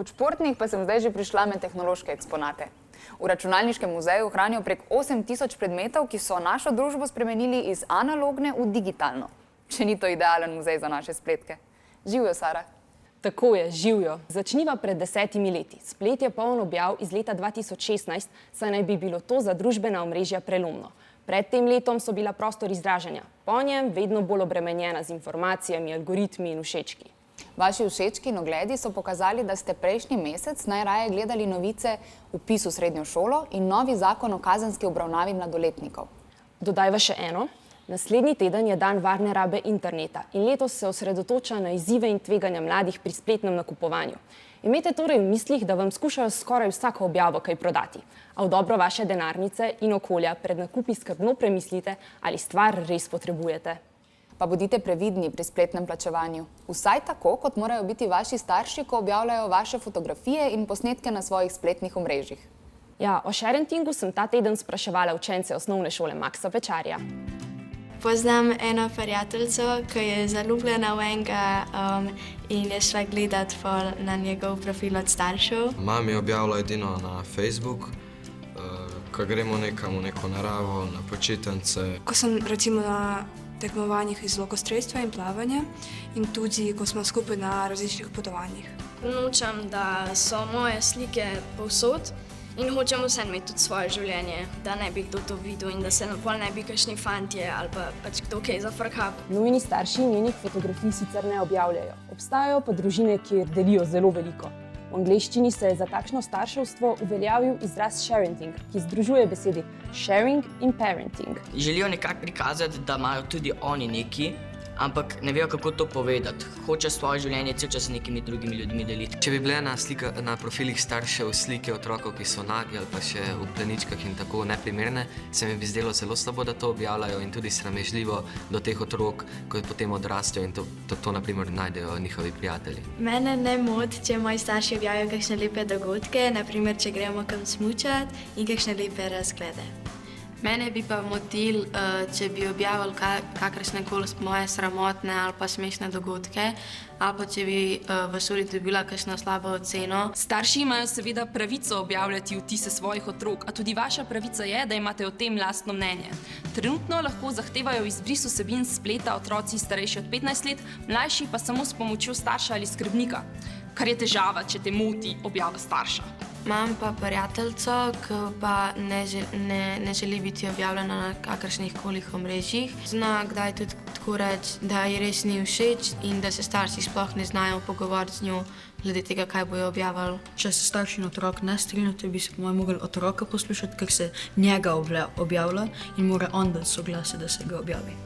Od športnih pa sem zdaj že prišla med tehnološke eksponate. V Računalniškem muzeju hranijo prek 8000 predmetov, ki so našo družbo spremenili iz analogne v digitalno. Če ni to idealen muzej za naše spletke. Živjo, Sara. Tako je, živjo. Začniva pred 10 leti. Splet je poln objav iz leta 2016, saj naj bi bilo to za družbena omrežja prelomno. Pred tem letom so bila prostor izražanja, po njem vedno bolj obremenjena z informacijami, algoritmi in všečki. Vaši všečki in ogledi so pokazali, da ste prejšnji mesec najraje gledali novice vpis v srednjo šolo in novi zakon o kazenski obravnavi mladoletnikov. Dodajva še eno. Naslednji teden je dan varne rabe interneta in letos se osredotoča na izzive in tveganja mladih pri spletnem nakupovanju. Imejte torej v mislih, da vam skušajo skoraj vsako objavo kaj prodati, a v dobro vaše denarnice in okolja pred nakupi skrbno premislite, ali stvar res potrebujete. Pa bodite previdni pri spletnem plačevanju. Vsaj tako, kot morajo biti vaši starši, ko objavljajo vaše fotografije in posnetke na svojih spletnih omrežjih. Ja, o sharentingu sem ta teden spraševala učence osnovne šole Maksa Pečarja. Poznam eno prijateljico, ki je zaljubljena v enega in je šla gledati na njegov profil od staršev. Mami objavlja edino na Facebook, ko gremo nekam v neko naravo, na počitnice. Ko sem recimo na tekmovanjih iz lokostrelstva in plavanja in tudi, ko smo skupaj na različnih potovanjih. Nočem, da so moje slike povsod in hočem vsem imeti tudi svoje življenje, da ne bi kdo to videl in da se napol ne bi kakšni fantje ali pa pač kdo kaj zafrkal. Nujni starši njenih fotografij sicer ne objavljajo. Obstajajo pa družine, kjer delijo zelo veliko. V angleščini se je za takšno starševstvo uveljavil izraz sharenting, ki združuje besedi sharing in parenting. Želijo nekako prikazati, da imajo tudi oni neki, ampak ne vejo, kako to povedati. Hoče svoje življenje cel čas z nekimi drugimi ljudmi deliti. Če bi bile na profilih staršev slike otrokov, ki so nagi ali pa še v pleničkah in tako neprimerne, se mi bi zdelo zelo slabo, da to objavljajo in tudi sramežljivo do teh otrok, ko potem odrastejo in to na primer najdejo njihovi prijatelji. Mene ne moti, če moji starši objavijo kakšne lepe dogodke, naprimer, če gremo kam smučati in kakšne lepe razglede. Mene bi pa motil, če bi objavili kakršne koli moje sramotne ali pa smešne dogodke, ali pa če bi v šoli dobila kakšno slabo oceno. Starši imajo seveda pravico objavljati vtise svojih otrok, a tudi vaša pravica je, da imate o tem lastno mnenje. Trenutno lahko zahtevajo izbris vsebin s spleta otroci starejši od 15 let, mlajši pa samo s pomočjo starša ali skrbnika, kar je težava, če te moti objava starša. Imam pa prijateljico, ki pa ne želi biti objavljena na kakršnih koli omrežjih. Zna kdaj tudi tako reči, da ji res ni všeč in da se starši sploh ne znajo pogovoriti z njo glede tega, kaj bojo objavili. Če se starši in otrok ne strinjate, bi se po mojem mogli otroka poslušati, ker se njega objavlja in mora on dati soglasje, da se ga objavi.